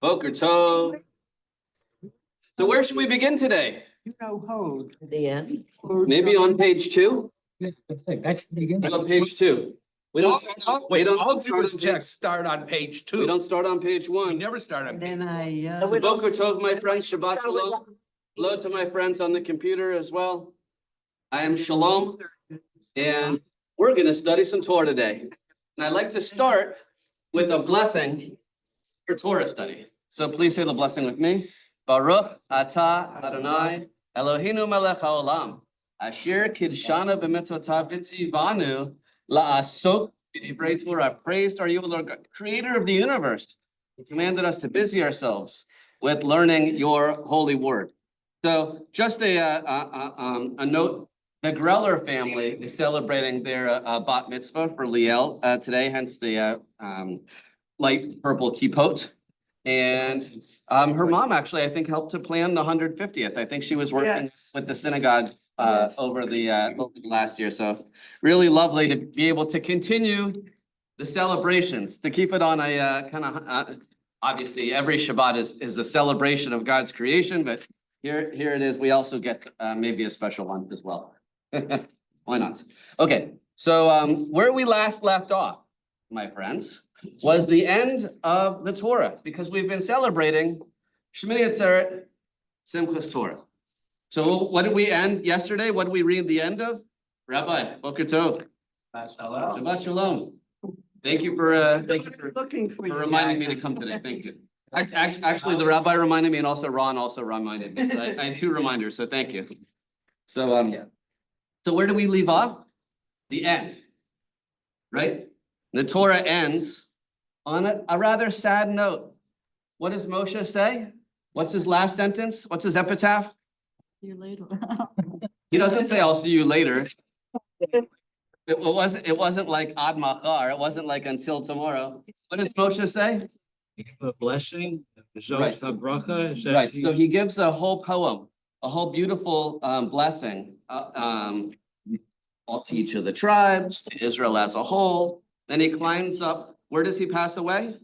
Boker Tov. So where should we begin today? Hold. The end. Maybe on page 2? Begin. On page 2. We don't. Wait, don't I'll do start is on check page- start on page 2. We don't start on page We 1. never start on page. Then I, So Boker Tov, my friends, Shabbat Shalom. Hello to my friends on the computer as well. I am Shalom, and we're going to study some Torah today. And I'd like to start with a blessing for Torah study. So please say the blessing with me. Baruch atah Adonai Eloheinu melech haolam asher kidshana b'mitzvotav v'tzivanu la'asok b'divrei Torah. Praised are you, Lord God, creator of the universe. You commanded us to busy ourselves with learning your holy word. So just a note, the Greller family is celebrating their bat mitzvah for Liel today, hence the light purple kippot. And her mom actually, I think, helped to plan the 150th. I think she was working with the synagogue over the last year. So really lovely to be able to continue the celebrations, to keep it on a kind of, obviously every Shabbat is a celebration of God's creation, but here it is. We also get maybe a special one as well. Why not? Okay, so where we last left off, my friends, was the end of the Torah, because we've been celebrating Shemini Atzeret, Simchas Torah. So what did we end yesterday? What did we read the end of? Rabbi, Boker Tov. Shabbat Shalom. Thank you for reminding me to come today. Thank you. Actually, the rabbi reminded me, and also Ron also reminded me. So I had 2 reminders, so thank you. So so where do we leave off? The end, right? The Torah ends on a rather sad note. What does Moshe say? What's his last sentence? What's his epitaph? see you later. He doesn't say, I'll see you later. It wasn't like ad machar. It wasn't like until tomorrow. What does Moshe say? A blessing, Right. a bracha. Right, so he gives a whole poem, a whole beautiful blessing to each of the tribes, to Israel as a whole. Then he climbs up. Where does he pass away?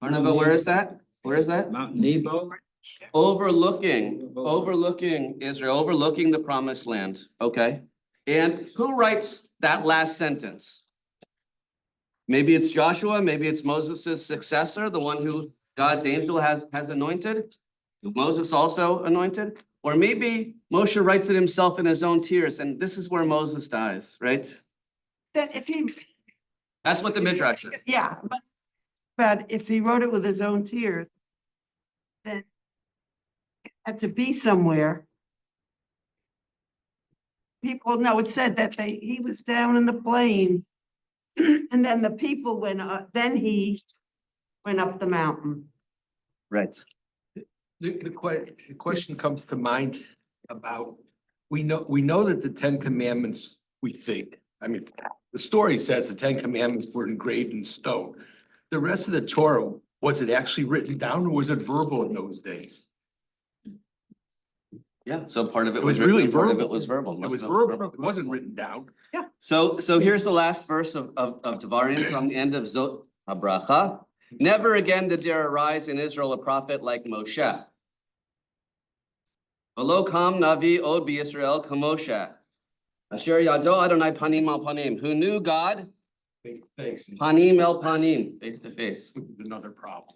Arnava, where is that? Where is that? Mount Nebo. Overlooking Israel, overlooking the promised land. Okay. And who writes that last sentence? Maybe it's Joshua, maybe it's Moses' successor, the one who God's angel has anointed. Moses also anointed. Or maybe Moshe writes it himself in his own tears, and this is where Moses dies, right? That if he, That's what the Midrash says. yeah, but if he wrote it with his own tears, then it had to be somewhere. People know it said that he was down in the plain, and then the people went up, then he went up the mountain. Right. The question comes to mind about, we know that the 10 Commandments, we think, I mean, the story says the 10 Commandments were engraved in stone. The rest of the Torah, was it actually written down or was it verbal in those days? Yeah, so part of it It was was really written, part of verbal. it was verbal. It was verbal, it wasn't written down. So here's the last verse of Devarim from the end of Zot HaBracha. Never again did there arise in Israel a prophet like Moshe. V'lo kam navi od b'Yisrael k'Moshe. Asher yado Adonai panim al panim. Who knew God? Thanks. Panim el panim, face to face. Another problem.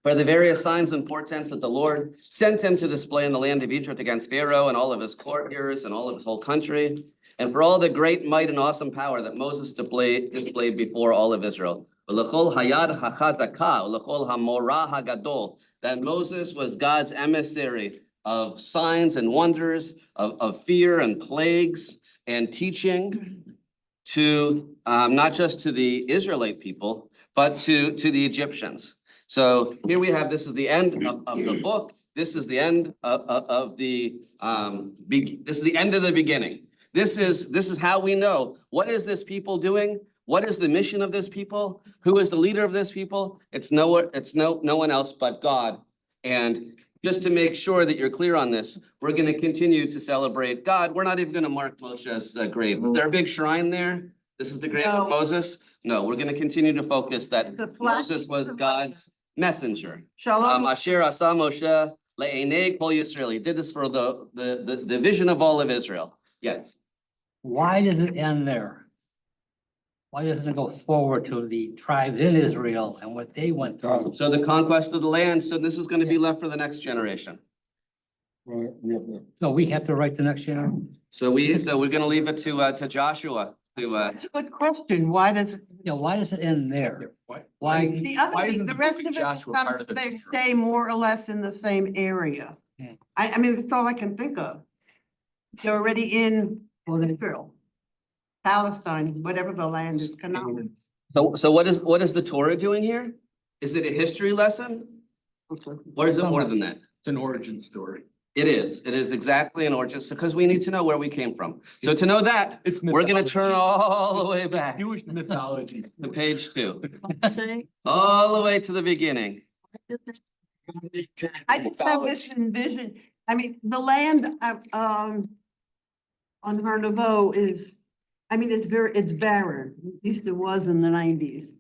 For the various signs and portents that the Lord sent him to display in the land of Egypt against Pharaoh and all of his courtiers and all of his whole country, and for all the great might and awesome power that Moses displayed before all of Israel. Ulechol hayad hachazaka, ulechol hamorah hagadol, that Moses was God's emissary of signs and wonders, of fear and plagues and teaching to not just to the Israelite people, but to the Egyptians. So here we have, this is the end of the book. This is the end of the this is the end of the beginning. This is how we know, what is this people doing? What is the mission of this people? Who is the leader of this people? It's no one else but God. And just to make sure that you're clear on this, we're going to continue to celebrate God. We're not even going to mark Moshe's grave. Is there a big shrine there? This is the grave of Moses? No, we're going to continue to focus that The flag- Moses was God's messenger. Shalom. Asher asa Moshe le'enei kol Yisrael. He did this for the vision of all of Israel. Yes. Why does it end there? Why doesn't it go forward to the tribes in Israel and what they went through? So the conquest of the land, so this is gonna be left for the next generation. So we have to write the next generation? So we're gonna leave it to Joshua to, That's a good question. Why does, Yeah, why does it end there? Why isn't- the other why thing, isn't the the rest book of of it Joshua part comes, of the they Torah? stay more or less in the same area. Yeah. I mean, that's all I can think of. They're already in Israel, Palestine, whatever the land is, Canaan. so what is the Torah doing here? Is it a history lesson? Or is it more than that? It's an origin story. It is exactly an origin, because we need to know where we came from. So to know that, It's we're gonna mythology. turn all the way back Jewish mythology. to page 2, all the way to the beginning. I just have this envision, I mean, the land, on Har Nouveau is, I mean, it's barren, at least it was in the 90s.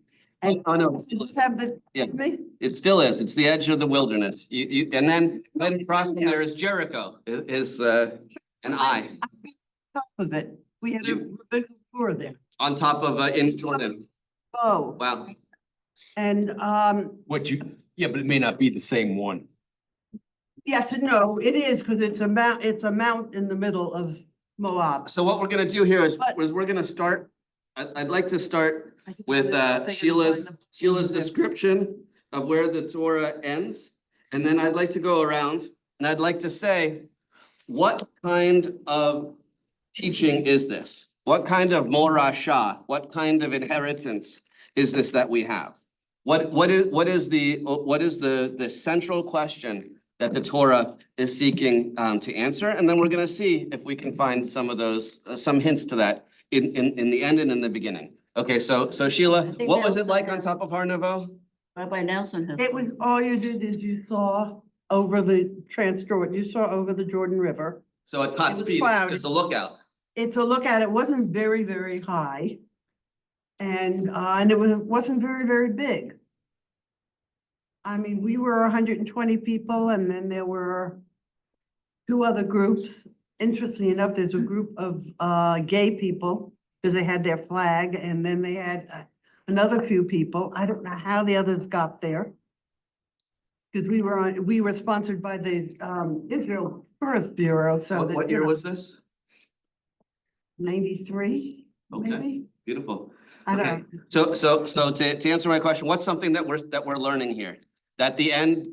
And Oh, no. just have the, Yeah. me, It still is. It's the edge of the wilderness. And then right across from there is Jericho, is an eye top of it, we had a You- big tour there. on top of in Jordan. Oh, Wow. and, Yeah, but it may not be the same one. yes and no, it is, because it's a mount in the middle of Moab. So what we're gonna do here is But- we're gonna start, I'd like to start I think with they're gonna Sheila's find the- description of where the Torah ends. And then I'd like to go around and I'd like to say, what kind of teaching is this? What kind of morasha, what kind of inheritance is this that we have? What is the central question that the Torah is seeking to answer? And then we're gonna see if we can find some of those, some hints to that in the end and in the beginning. Okay, so Sheila, think what was they it also like on have- top of Har Nouveau? Rabbi Nelson has. It was, all you did is you saw over the Jordan, you saw over the Jordan River. So a top was speed, cloudy. it's a lookout. It's a look at, it wasn't very, very high. And it wasn't very, very big. I mean, we were 120 people and then there were 2 other groups. Interestingly enough, there's a group of gay people because they had their flag, and then they had another few people. I don't know how the others got there. Because we were sponsored by the Israel Tourist Bureau, so. What that, year you know, was this? 93, Okay. maybe? Beautiful. I Okay, don't know. so to answer my question, what's something that we're learning here? That the end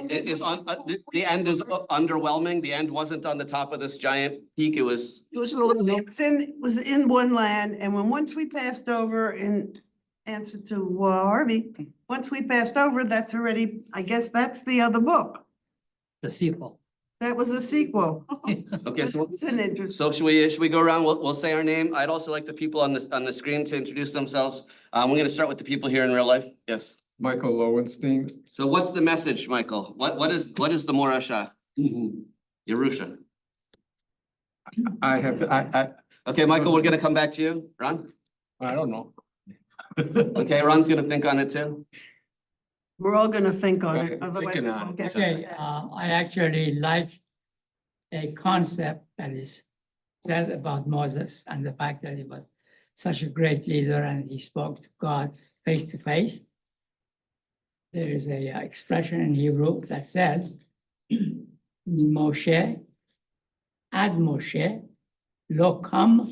is on, the end is underwhelming, the end wasn't on the top of this giant peak, it was a little hill. It was in one land, and once we passed over in answer to Harvey, once we passed over, that's already, I guess that's the other book. The sequel. That was a sequel. Okay, so It's an interesting. so should we go around, we'll say our name, I'd also like the people on the screen to introduce themselves. We're gonna start with the people here in real life, yes. Michael Lowenstein. So what's the message, Michael? What is the Morasha? Yerusha. I have to, Okay, Michael, we're gonna come back to you. Ron? I don't know. Okay, Ron's gonna think on it too. We're all gonna think on it, I'm otherwise. thinking we on won't it. get Okay, it. I actually like a concept that is said about Moses and the fact that he was such a great leader and he spoke to God face to face. There is a expression in Hebrew that says, Moshe, ad Moshe, lo kam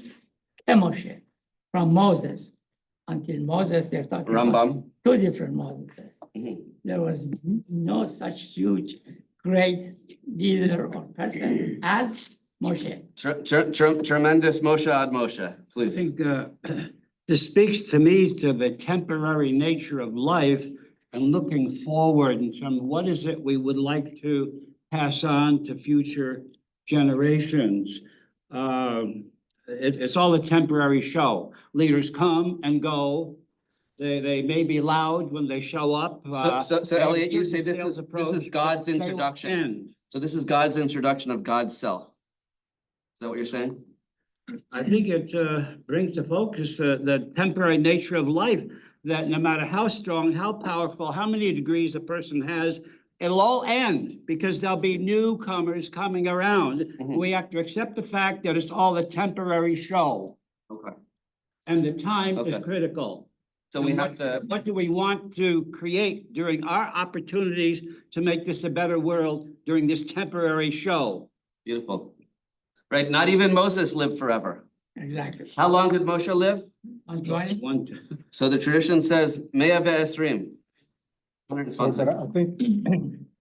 Moshe, from Moses until Moses, they're talking about Rambam. 2 different Moses. Mhm. There was no such huge, great leader or person as Moshe. Tremendous Moshe ad Moshe, I please. think this speaks to me to the temporary nature of life and looking forward in terms of what is it we would like to pass on to future generations. It's all a temporary show. Leaders come and go. They may be loud when they show up. So Elliot, you say certain this sales is approach, God's they will introduction. end. So this is God's introduction of God's self. Is that what you're saying? I think it brings to focus the temporary nature of life. that no matter how strong, how powerful, how many degrees a person has, it'll all end because there'll be newcomers coming around. Mhm. We have to accept the fact that it's all a temporary show Okay. and the time is Okay. critical. So we And have to, What do we want to create during our opportunities to make this a better world during this temporary show? beautiful. Right, not even Moses lived forever. Exactly. How long did Moshe live? 120. One, So the tradition says, Mea ve'esrim. So but I think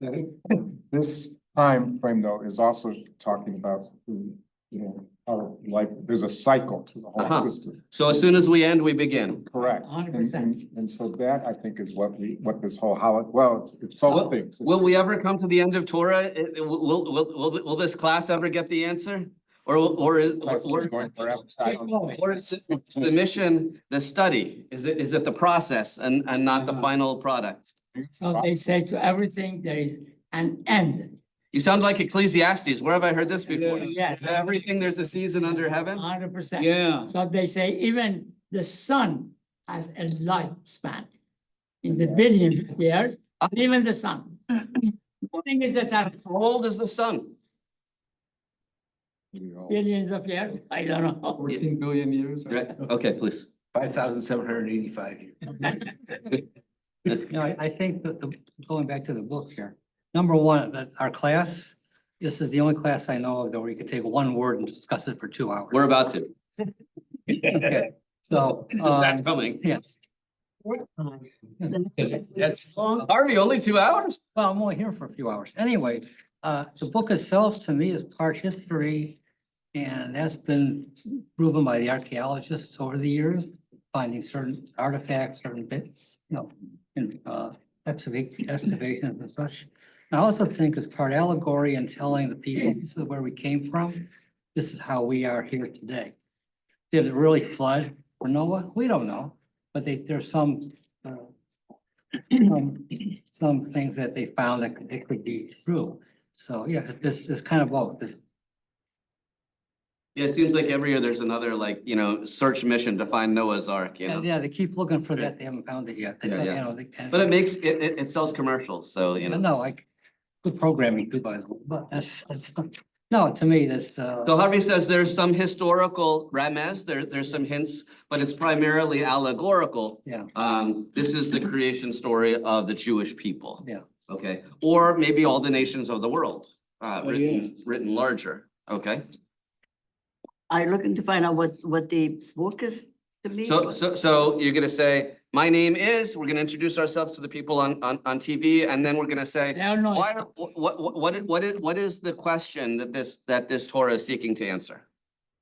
that this time frame though is also talking about, how like, there's a cycle to the Uh-huh. whole system. So as soon as we end, we begin. Correct. 100%. And so that I think is what this whole, it's Will- both things. Will we ever come to the end of Torah? Will this class ever get the answer? Or is, Class keeps going forever. I don't know. or is the mission, the study? Is it the process and not the final product? So they say to everything, there is an end. You sound like Ecclesiastes. Where have I heard this before? Yes. To everything, there's a season under heaven? 100%. yeah. So they say even the sun has a lifespan in the billions of years, even the sun. The thing is that How old is the sun? billions of years, I don't know. 14 billion years. Right, okay, please. 5,785 years. You know, I think that going back to the book here, number one, that our class, this is the only class I know of where you could take one word and discuss it for 2 hours. We're about to. Okay, so, That's coming. yes. That's, Harvey, only 2 hours? Well, I'm only here for a few hours. Anyway, the book itself to me is part history. And that's been proven by the archaeologists over the years, finding certain artifacts, certain bits, in excavations and such. I also think it's part allegory and telling the people, this is where we came from. This is how we are here today. Did it really flood for Noah? We don't know, but there's some things that they found that it could be true. So yeah, this is kind of both. Yeah, it seems like every year there's another search mission to find Noah's Ark, you know? Yeah, they keep looking for that. They haven't found it yet. They- Yeah, yeah. you know, they can. But it makes, it sells commercials, so, you know. No, like, good programming too, by the way, but that's, no, to me, this, So Harvey says there's some historical remez, there's some hints, but it's primarily allegorical. yeah, This is the creation story of the Jewish people. yeah. Okay, or maybe all the nations of the world, yeah. written larger, okay? I'm looking to find out what the book is to me. So you're gonna say, my name is, we're gonna introduce ourselves to the people on TV, and then we're gonna say, They don't know. why, what is the question that this Torah is seeking to answer?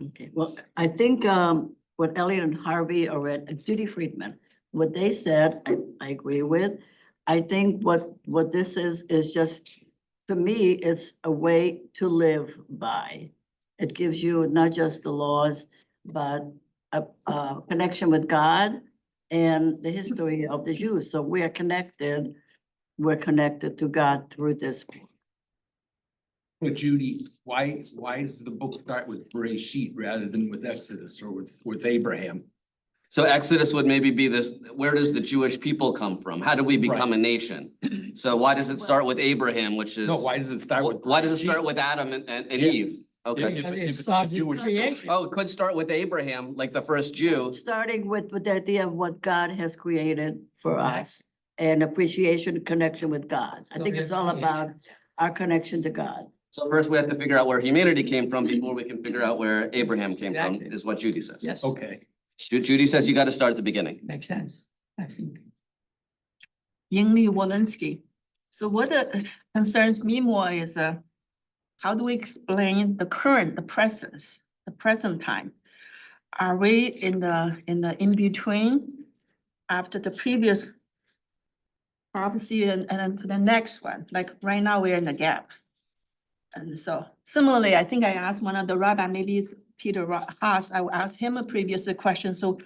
Okay, well, I think what Elliot and Harvey or Judy Friedman, what they said, I agree with. I think what this is just, to me, it's a way to live by. It gives you not just the laws, but a connection with God and the history of the Jews. So we're connected to God through this. but Judy, why does the book start with Bereshit rather than with Exodus or with Abraham? So Exodus would maybe be this, where does the Jewish people come from? How do we become a nation? So why does it start with Abraham, which is? No, why does it start with? Why does it Bereshit? start with Adam and Yeah. Eve? Okay. Yeah, But if it it's a starts with Jewish story. creation. Oh, it could start with Abraham, like the first Jew. Starting with the idea of what God has created for us and appreciation, connection with God. I think it's all about our connection to God. So first we have to figure out where humanity came from before we can figure out where Abraham came from, Exactly. is what Judy says. Yes, Okay. Judy says you got to start at the beginning. makes sense, I think. Yingli Walensky. So what concerns me more is how do we explain the present time? Are we in the in-between after the previous prophecy and then to the next one? Like right now, we're in the gap. And so similarly, I think I asked one of the rabbi, maybe it's Peter Haas, I asked him a previous question. So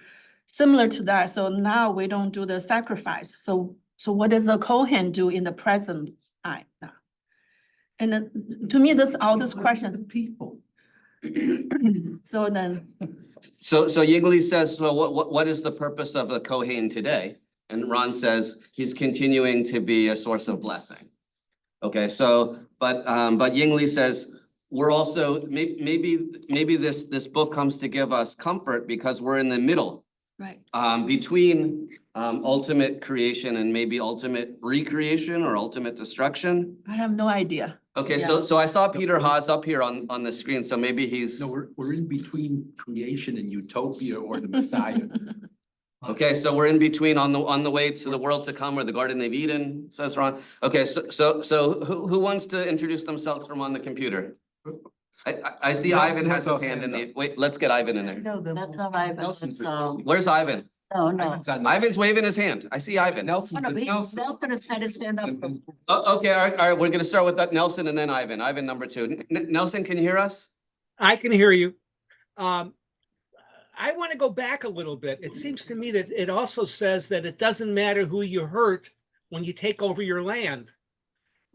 similar to that, so now we don't do the sacrifice. So what does the Kohen do in the present time now? And then, to me, all these questions. People. So then, So Yigley says, so what is the purpose of the Kohen today? And Ron says he's continuing to be a source of blessing. Okay, so, but Yingli says, we're also, maybe this book comes to give us comfort because we're in the middle. Right. Between ultimate creation and maybe ultimate recreation or ultimate destruction. I have no idea. Okay, Yeah. so I saw Peter Haas up here on the screen, so maybe he's, No, we're in between creation and utopia or the Messiah. okay, so we're in between on the way to the world to come or the Garden of Eden, says Ron. Okay, so who wants to introduce themselves from on the computer? I see Ivan has his hand in the, wait, let's get Ivan in there. No, the- That's not Ivan, Nelson's that's, Where's Ivan? no. Ivan's waving his hand. I see Ivan. Nelson, Oh, no, Nelson has had his hand up. Okay, all right, we're gonna start with that Nelson and then Ivan. Ivan number 2. Nelson, can you hear us? I can hear you. I want to go back a little bit. It seems to me that it also says that it doesn't matter who you hurt when you take over your land.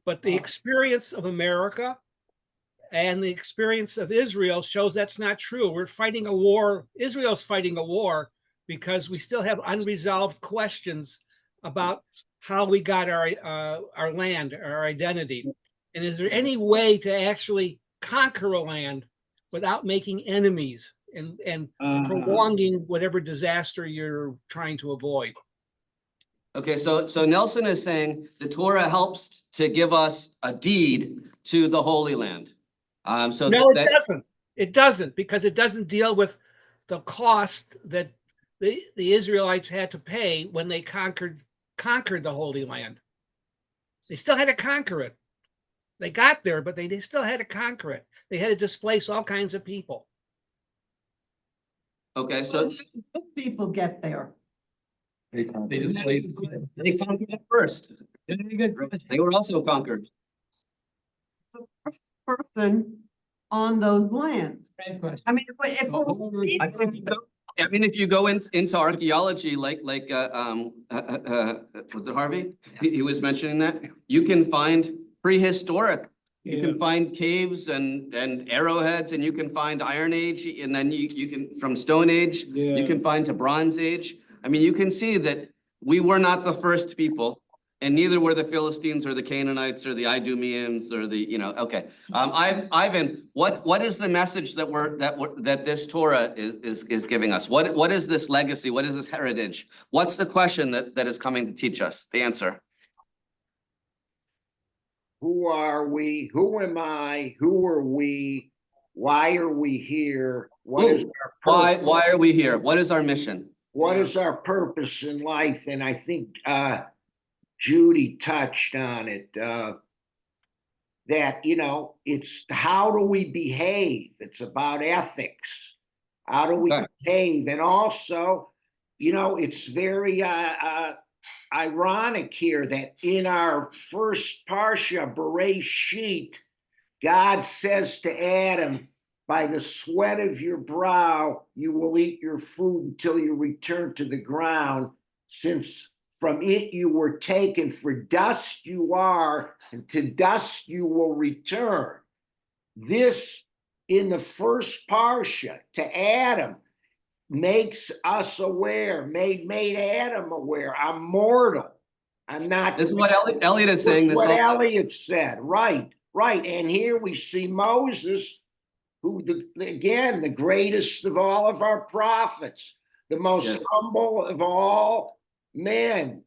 But the experience of America and the experience of Israel shows that's not true. We're fighting a war. Israel's fighting a war because we still have unresolved questions about how we got our land, our identity. And is there any way to actually conquer a land without making enemies and prolonging whatever disaster you're trying to avoid? Okay, so Nelson is saying the Torah helps to give us a deed to the Holy Land. So No, it doesn't. It doesn't, because it doesn't deal with the cost that the Israelites had to pay when they conquered the Holy Land. They still had to conquer it. They got there, but they still had to conquer it. They had to displace all kinds of people. Okay, so People get there. They displaced. they conquered it first. They were also conquered. Person on those lands. Great question. I mean, if I mean, if you go into archaeology, like was it Harvey? He was mentioning that you can find prehistoric. You can find caves and arrowheads, and you can find Iron Age, and then you can from Stone Age. You can find to Bronze Age. I mean, you can see that we were not the first people, and neither were the Philistines or the Canaanites or the Idumeans or the, okay. Ivan, what is the message that this Torah is giving us? What is this legacy? What is this heritage? What's the question that is coming to teach us? The answer. Who are we? Who am I? Who are we? Why are we here? What is our purpose? Why are we here? What is our mission? What is our purpose in life? And I think Judy touched on it, that, it's how do we behave? It's about ethics. How do we behave? And also, it's very ironic here that in our first Parsha, Bereshit, God says to Adam, by the sweat of your brow, you will eat your food until you return to the ground, since from it you were taken, for dust you are, and to dust you will return. This, in the first Parsha, to Adam, makes us aware, made Adam aware. I'm mortal. I'm not. This is what Elliot is saying. This what also. Elliot said. Right. And here we see Moses, who again, the greatest of all of our prophets, the most humble of all men.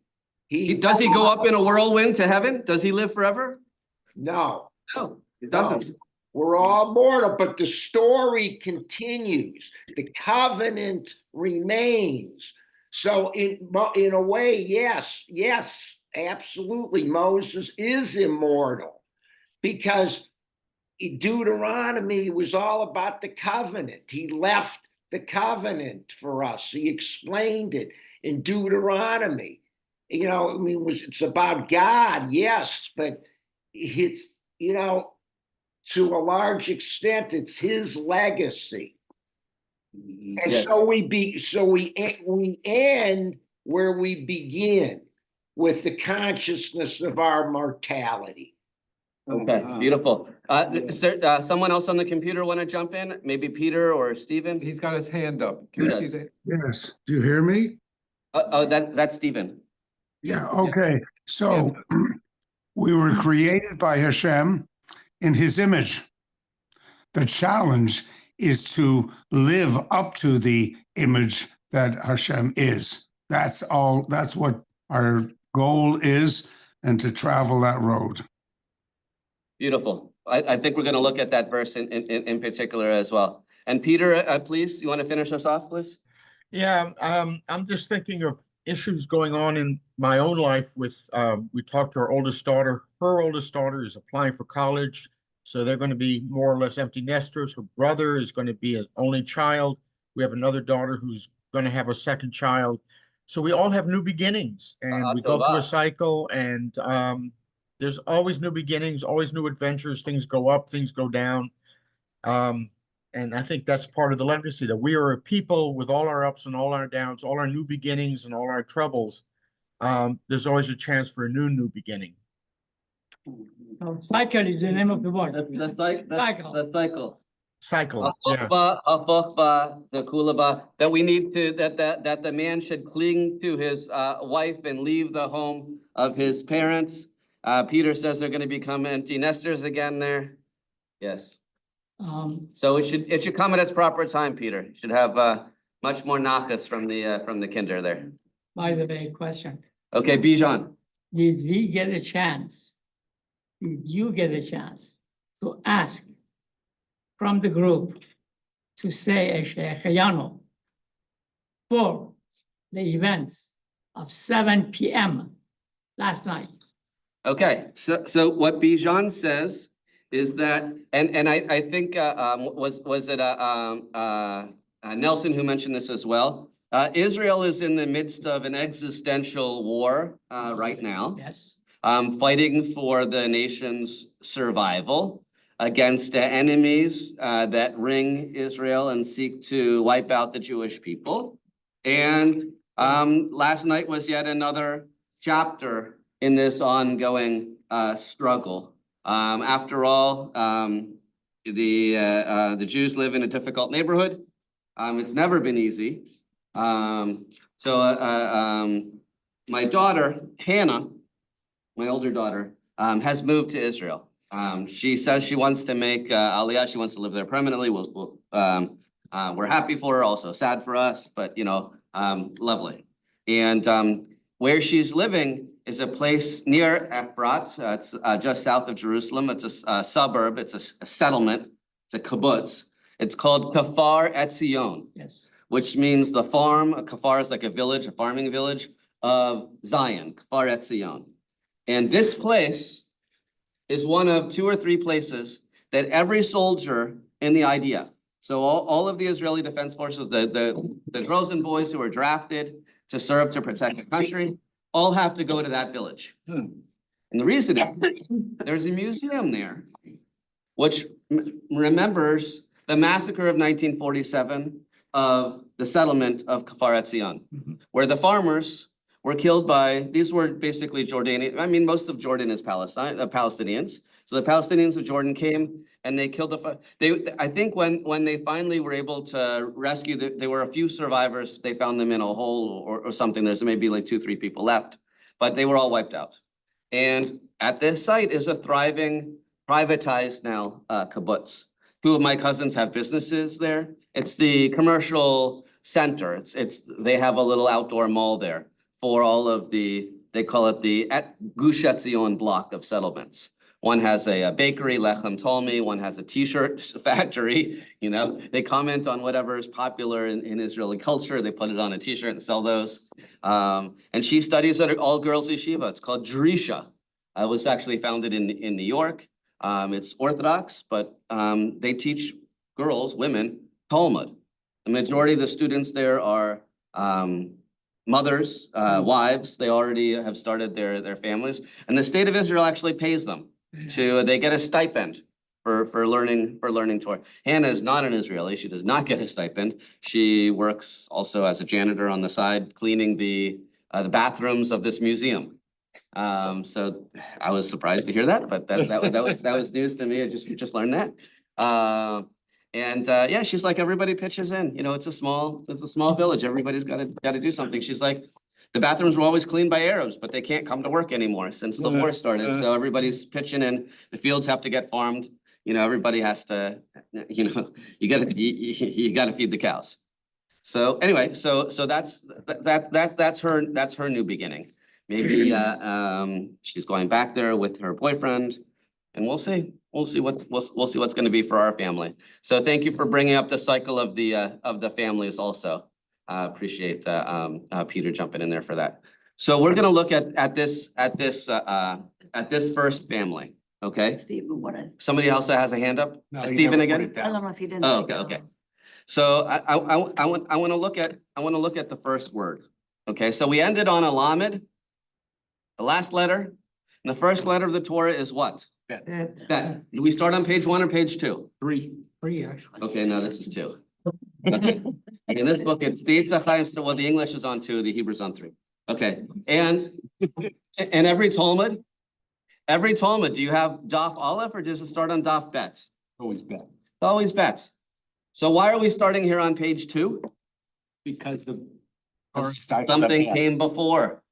Does he go up in a whirlwind to heaven? Does he live forever? No. No, he doesn't. We're all mortal, but the story continues. The covenant remains. So in a way, yes, absolutely, Moses is immortal, because Deuteronomy was all about the covenant. He left the covenant for us. He explained it in Deuteronomy. It's about God, yes, but it's, to a large extent, it's his legacy. And so we end where we begin, with the consciousness of our mortality. Okay, beautiful. Is there someone else on the computer want to jump in? Maybe Peter or Stephen? He's got his hand up. Who does? Yes, do you hear me? That's Stephen. Yeah, okay. So we were created by Hashem in his image. The challenge is to live up to the image that Hashem is. That's all, that's what our goal is, and to travel that road. Beautiful. I think we're going to look at that verse in particular as well. And Peter, please, you want to finish us off, please? Yeah, I'm just thinking of issues going on in my own life with, we talked to our oldest daughter. Her oldest daughter is applying for college, so they're going to be more or less empty nesters. Her brother is going to be an only child. We have another daughter who's going to have a second child. So we all have new beginnings, and we go through a cycle, and there's always new beginnings, always new adventures. Things go up, things go down. And I think that's part of the legacy, that we are a people with all our ups and all our downs, all our new beginnings and all our troubles. There's always a chance for a new beginning. So cycle is the name of the word. The cycle. Cycle, yeah. That we need to, that the man should cling to his wife and leave the home of his parents. Peter says they're going to become empty nesters again there. Yes. So it should come at its proper time, Peter. You should have much more nachas from the kinder there. By the way, question. Okay, Bijan. Did we get a chance? Did you get a chance to ask from the group to say a shehecheyanu for the events of 7 p.m. last night? Okay, so what Bijan says is that, and I think was it Nelson who mentioned this as well. Israel is in the midst of an existential war right now. Yes. Fighting for the nation's survival against enemies that ring Israel and seek to wipe out the Jewish people. And last night was yet another chapter in this ongoing struggle. After all, the Jews live in a difficult neighborhood. It's never been easy. My daughter, Hannah, my older daughter, has moved to Israel. She says she wants to make Aliyah. She wants to live there permanently. We're happy for her, also sad for us, but lovely. And where she's living is a place near Efrat. It's just south of Jerusalem. It's a suburb. It's a settlement. It's a kibbutz. It's called Kfar Etzion. Yes. Which means the farm. A kfar is like a village, a farming village of Zion. Kfar Etzion. And this place is one of 2 or 3 places that every soldier in the IDF, so all of the Israeli Defense Forces, the girls and boys who are drafted to serve to protect the country, all have to go to that village. And the reason is there's a museum there, which remembers the massacre of 1947 of the settlement of Kfar Etzion, where the farmers were killed by, these were basically Jordanian, I mean, most of Jordan is Palestine, Palestinians. So the Palestinians of Jordan came and they killed I think when they finally were able to rescue, there were a few survivors. They found them in a hole or something. There's maybe like 2, 3 people left, but they were all wiped out. And at this site is a thriving, privatized now kibbutz. 2 of my cousins have businesses there. It's the commercial center. They have a little outdoor mall there for all of they call it the Gush Etzion block of settlements. One has a bakery, Lechem Talmi. One has a t-shirt factory. They comment on whatever is popular in Israeli culture. They put it on a t-shirt and sell those. And she studies at an all-girls yeshiva. It's called Jerisha. It was actually founded in New York. It's Orthodox, but they teach girls, women, Talmud. The majority of the students there are mothers, wives. They already have started their families, and the state of Israel actually pays them they get a stipend for learning Torah. Hannah is not an Israeli. She does not get a stipend. She works also as a janitor on the side, cleaning the bathrooms of this museum. So I was surprised to hear that, but that was news to me. I just learned that. Yeah, she's like, everybody pitches in. It's a small village. Everybody's got to do something. She's like, The bathrooms were always cleaned by Arabs, but they can't come to work anymore since the war started. So everybody's pitching in, the fields have to get farmed. You know, everybody has to, you know, you gotta feed the cows. So anyway, so that's her new beginning. Maybe she's going back there with her boyfriend, and we'll see. We'll see what's going to be for our family. So thank you for bringing up the cycle of the families also. Appreciate Peter jumping in there for that. So we're going to look at this first family. Okay. Stephen, what is? Somebody else that has a hand up. No, you Stephen never put again. it I down. don't know if you didn't. Oh, take okay, it. okay. So I want to look at the first word. Okay, so we ended on a lamed, the last letter, and the first letter of the Torah is what? Bet. Do we start on page 1 or page 2? 3, actually. Okay, no, this is 2. Okay. In this book, it's well, the English is on 2, the Hebrew's on 3. Okay, and every Talmud, do you have Daf Aleph or does it start on Daf Bet? Always bet. Always Bet. So why are we starting here on page 2? Because Something came before.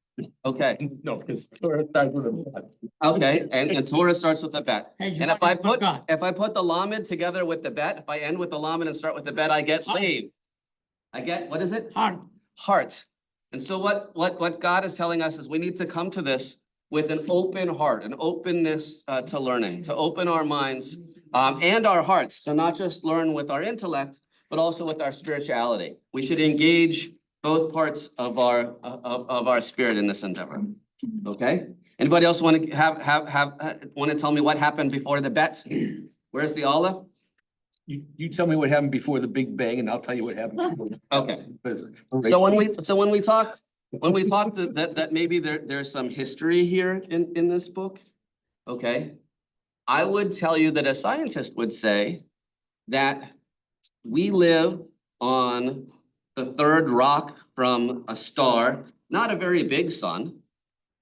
Okay, No, because Torah starts with a bet. okay, and Torah starts with a bet. Hey, And if I put God. the lamed together with the bet, if I end with the lamed and start with the bet, I get laid. I get, what is it? Heart. Heart. And so what God is telling us is we need to come to this with an open heart, an openness to learning, to open our minds and our hearts, to not just learn with our intellect, but also with our spirituality. We should engage both parts of our spirit in this endeavor. Okay? Anybody else want to tell me what happened before the bet? Where's the olive? You tell me what happened before the Big Bang and I'll tell you what happened. Okay. So when we talked that maybe there's some history here in this book, okay? I would tell you that a scientist would say that we live on the third rock from a star, not a very big sun,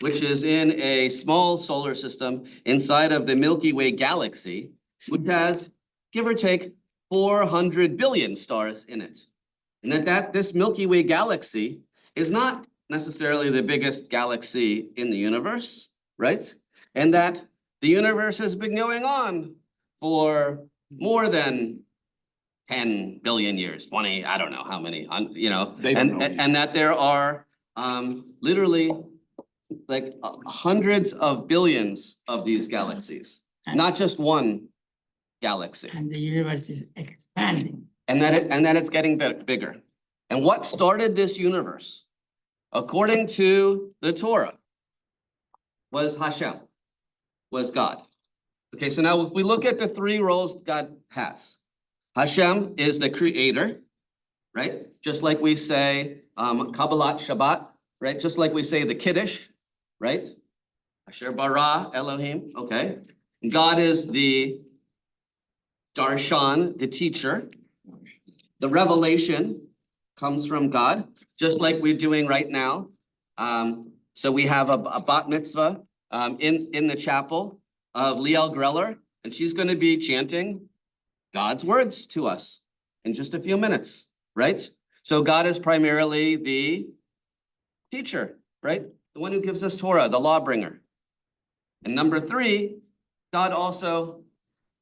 which is in a small solar system inside of the Milky Way galaxy, which has, give or take, 400 billion stars in it. And that this Milky Way galaxy is not necessarily the biggest galaxy in the universe, right? And that the universe has been going on for more than 10 billion years, 20, I don't know how many, you know, and that there are literally like hundreds of billions of these galaxies, not just one galaxy. And the universe is expanding. And that it's getting bigger. And what started this universe, according to the Torah, was Hashem, was God. Okay, so now if we look at the 3 roles God has, Hashem is the creator, right? Just like we say Kabbalat Shabbat, right? Just like we say the Kiddush, right? Asher bara Elohim, okay? God is the Darshan, the teacher. The revelation comes from God, just like we're doing right now. So we have a bat mitzvah in the chapel of Liel Greller, and she's going to be chanting God's words to us in just a few minutes, right? So God is primarily the teacher, right? The one who gives us Torah, the lawbringer. And number 3, God also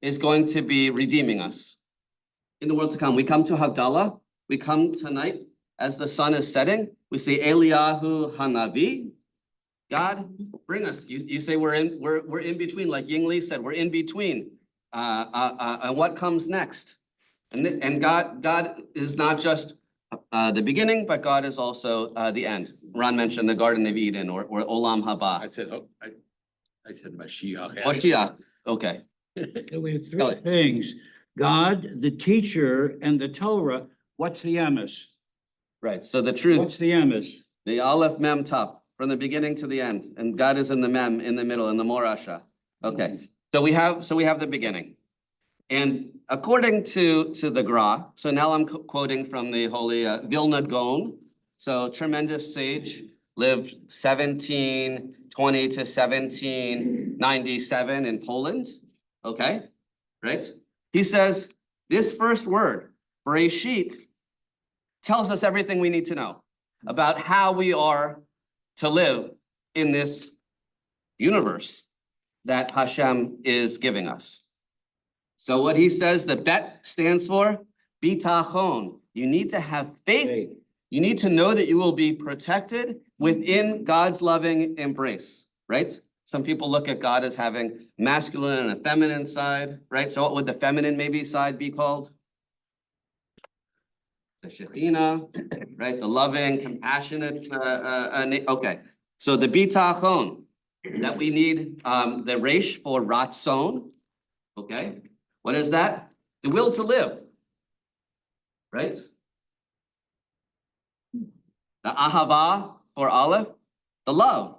is going to be redeeming us in the world to come. We come to Havdalah. We come tonight as the sun is setting. We say Eliyahu Hanavi. God, bring us. You say we're in between, like Ying Li said, we're in between. And what comes next? And God is not just the beginning, but God is also the end. Ron mentioned the Garden of Eden or Olam Haba. I said Mashiach. Mashiach. Okay. We have 3 things, God, the teacher, and the Torah. What's the emes? Right. So the truth. What's the emes? The Aleph Mem Taf, from the beginning to the end, and God is in the Mem in the middle, in the Morasha. Okay. So we have the beginning, and according to the Gra. So now I'm quoting from the holy Vilna Gaon. So tremendous sage, lived 1720 to 1797 in Poland. Okay, right? He says this first word, Bereshit, tells us everything we need to know about how we are to live in this universe that Hashem is giving us. So what he says, the bet stands for bitachon. You need to have faith. You need to know that you will be protected within God's loving embrace, right? Some people look at God as having masculine and a feminine side, right? So what would the feminine maybe side be called? The Shekhinah, right? The loving, compassionate, okay. So the bitachon, that we need, the resh for ratzon, okay? What is that? The will to live, right? The ahava for aleph, the love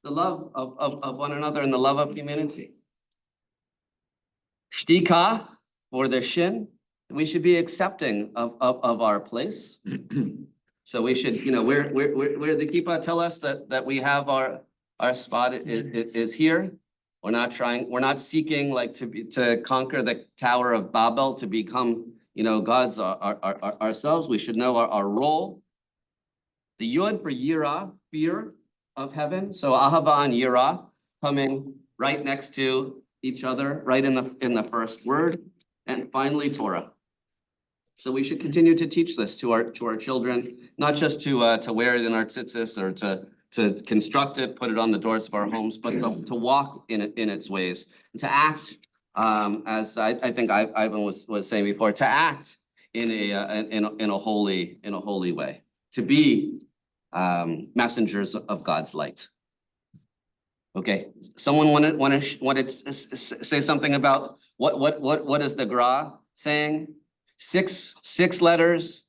of one another and the love of humanity. Shtika for the shin, we should be accepting of our place. So we should, you know, where the kippah tell us that we have our spot is here. We're not seeking like to conquer the Tower of Babel to become, you know, gods ourselves. We should know our role. The yud for yira, fear of heaven. So ahava and yira coming right next to each other, right in the first word. And finally, Torah. So we should continue to teach this to our children, not just to wear it in our tzitzis or to construct it, put it on the doors of our homes, but to walk in its ways, to act as I think Ivan was saying before, to act in a holy way, to be messengers of God's light. Okay, someone wanted to say something about what is the Gra saying? Six letters,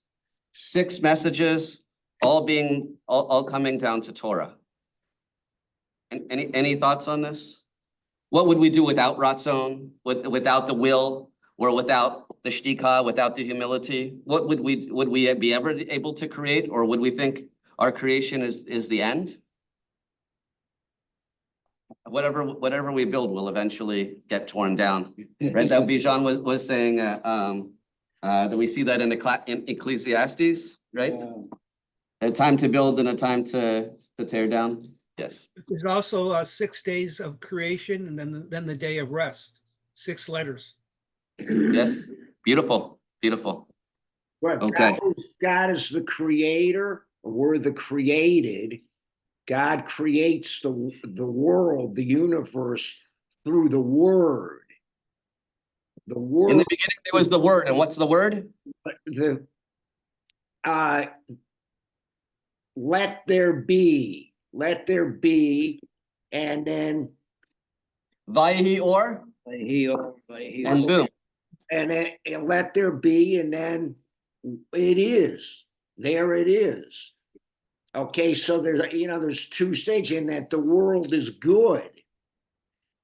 6 messages, all coming down to Torah. And any thoughts on this? What would we do without Ratzon, without the will, or without the shtika, without the humility? What would we be ever able to create, or would we think our creation is the end? Whatever we build will eventually get torn down, right? That Bijan was saying that we see that in Ecclesiastes, right? A time to build and a time to tear down. Yes. There's also 6 days of creation and then the day of rest. 6 letters. Yes. Beautiful. But Okay. God is the creator, or we're the created. God creates the world, the universe through the word. The word. In the beginning, there was the word, and what's the word? Let there be, and then Vayehi or? And boom. And then let there be, and then it is. There it is. Okay, so there's 2 stages in that the world is good.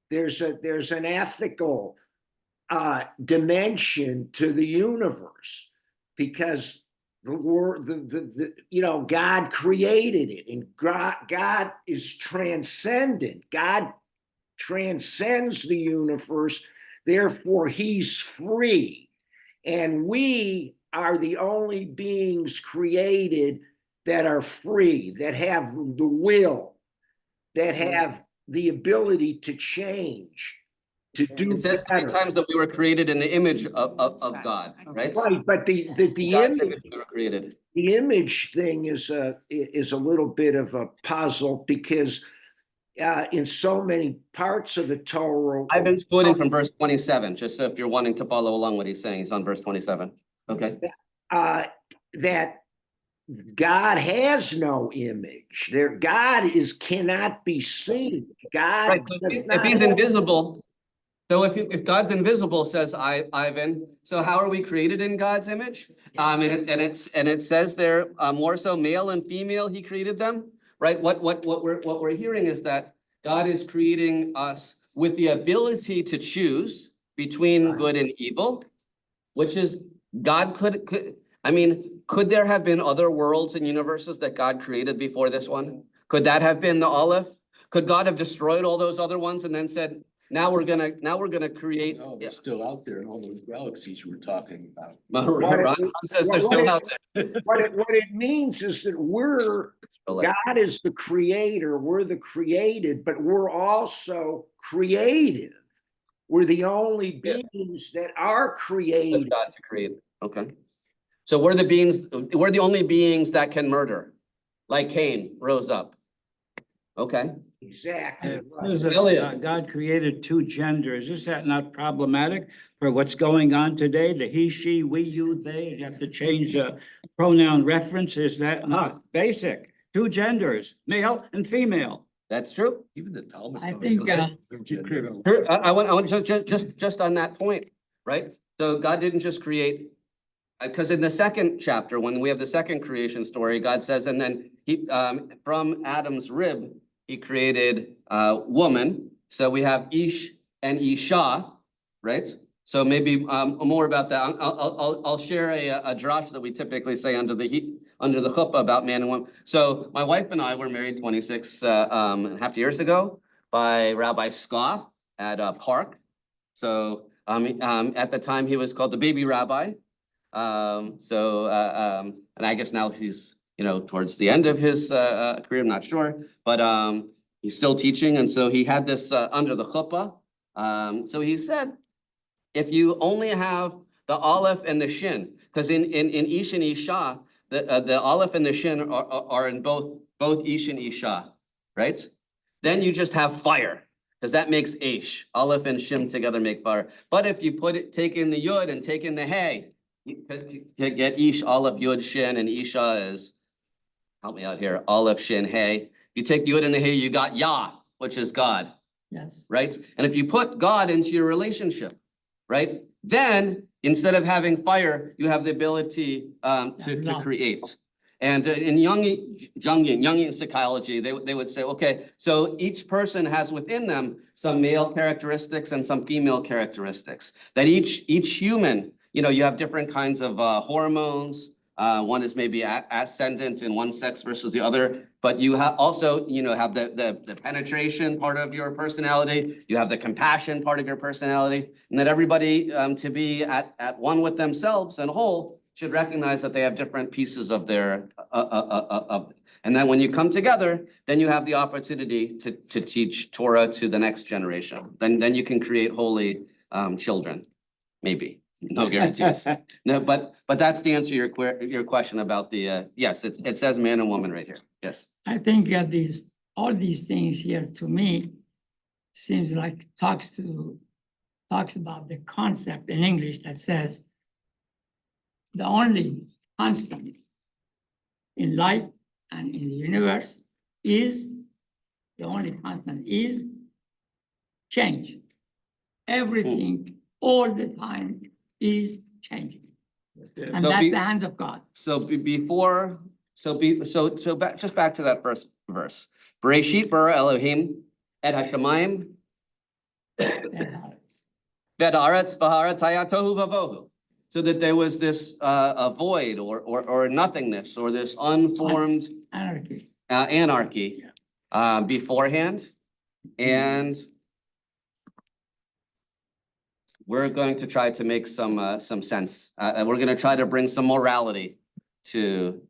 There's an ethical dimension to the universe, because the world, God created it, and God is transcendent. God transcends the universe, therefore he's free. And we are the only beings created that are free, that have the will, that have the ability to change, to do It says 3 times that we were created in the image of God, right? Right, but the image we were created. The image thing is a little bit of a puzzle, because in so many parts of the Torah, I've been quoting from verse 27, just so if you're wanting to follow along what he's saying, he's on verse 27. Okay. That God has no image. God cannot be seen. God, right, if he's invisible. So if God's invisible, says Ivan, so how are we created in God's image? And it says there, more so male and female, he created them, right? What we're hearing is that God is creating us with the ability to choose between good and evil, which is God could there have been other worlds and universes that God created before this one? Could that have been the Aleph? Could God have destroyed all those other ones and then said, now we're gonna create. No, they're still out there in all those galaxies you were talking about. Ron says they're still out there. What it means is that God is the creator, we're the created, but we're also creative. We're the only beings that are created. God to create. Okay. So we're the only beings that can murder, like Cain rose up. Okay. Exactly. There's right. God created two genders. Is that not problematic for what's going on today? The he, she, we, you, they, you have to change the pronoun reference. Is that not basic? Two genders, male and female. That's true. Even the Talmud. I knows think, that. I want just on that point, right? So God didn't just create, because in the second chapter, when we have the second creation story, God says, and then he from Adam's rib, he created woman. So we have Ish and Isha, right? So maybe more about that. I'll share a drash that we typically say under the chuppah about man and woman. So my wife and I were married 26 and a half years ago by Rabbi Scott at Park. So at the time he was called the baby rabbi. And I guess now he's towards the end of his career. I'm not sure, but he's still teaching. And so he had this under the chuppah. So he said, if you only have the aleph and the shin, because in Ish and Isha, the aleph and the shin are in both Ish and Isha, right? Then you just have fire, because that makes Ish. Aleph and shin together make fire. But if you take in the yud and take in the hey, you get Ish, aleph, yud, shin, and Isha is, help me out here, aleph, shin, hey. You take the yud and the hey, you got Yah, which is God. yes. Right? And if you put God into your relationship, right, then instead of having fire, you have the ability to create. And in Jungian psychology, they would say, okay, so each person has within them some male characteristics and some female characteristics. That each human, you have different kinds of hormones. One is maybe ascendant in one sex versus the other, but you also have the penetration part of your personality. You have the compassion part of your personality, and that everybody to be at one with themselves and whole should recognize that they have different pieces of their and then when you come together, then you have the opportunity to teach Torah to the next generation. Then you can create holy children, maybe. No guarantees. No, but that's the answer to your question about the yes, it says man and woman right here. Yes. I think that all these things here to me seems like talks about the concept in English that says the only constant in life and in the universe is change. Everything all the time is changing. And that's the hand of God. So back to that first verse. Bereshit bara Elohim et hashamayim v'et haaretz v'haaretz haya tohu vavohu. So that there was this a void or nothingness or this unformed anarchy beforehand, and we're going to try to make some sense. We're going to try to bring some morality to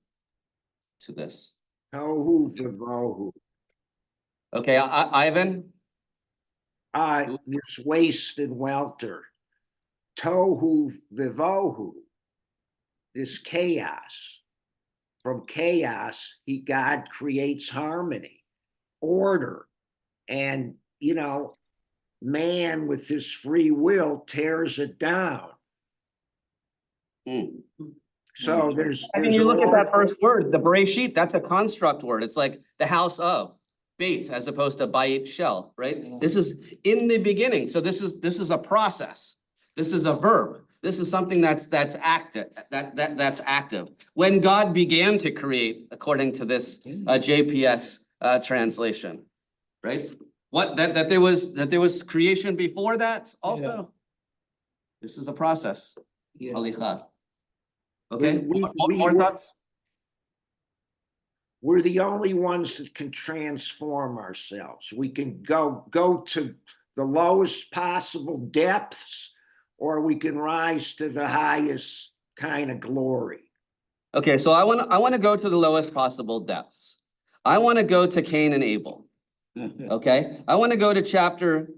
this. Tohu vavohu. Okay, Ivan. This waste and welter. Tohu vavohu. This chaos. From chaos, God creates harmony, order, and man with his free will tears it down. So there's you look at that first word, the Bereshit, that's a construct word. It's like the house of Beit as opposed to Bayit Shel, right? This is in the beginning. So this is a process. This is a verb. This is something that's active. That's active. When God began to create, according to this JPS translation, right? That there was creation before that also. Yeah. This is a process. Yeah. Alicha. Okay. More thoughts? We're the only ones that can transform ourselves. We can go to the lowest possible depths, or we can rise to the highest kind of glory. Okay, so I want to go to the lowest possible depths. I want to go to Cain and Abel. Okay, I want to go to chapter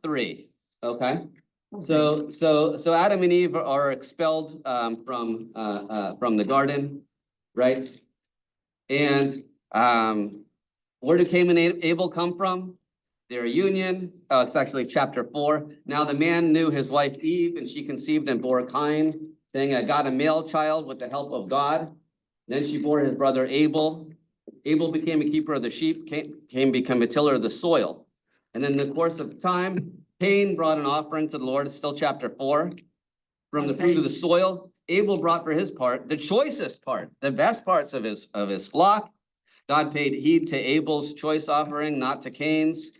3. Okay, so Adam and Eve are expelled from the garden, right? And where did Cain and Abel come from? Their union. Oh, it's actually chapter 4. Now the man knew his wife Eve, and she conceived and bore Cain, saying, "I got a male child with the help of God." Then she bore his brother Abel. Abel became a keeper of the sheep. Cain became a tiller of the soil. And then in the course of time, Cain brought an offering to the Lord. It's still chapter 4. From the fruit of the soil, Abel brought for his part the choicest part, the best parts of his flock. God paid heed to Abel's choice offering, not to Cain's.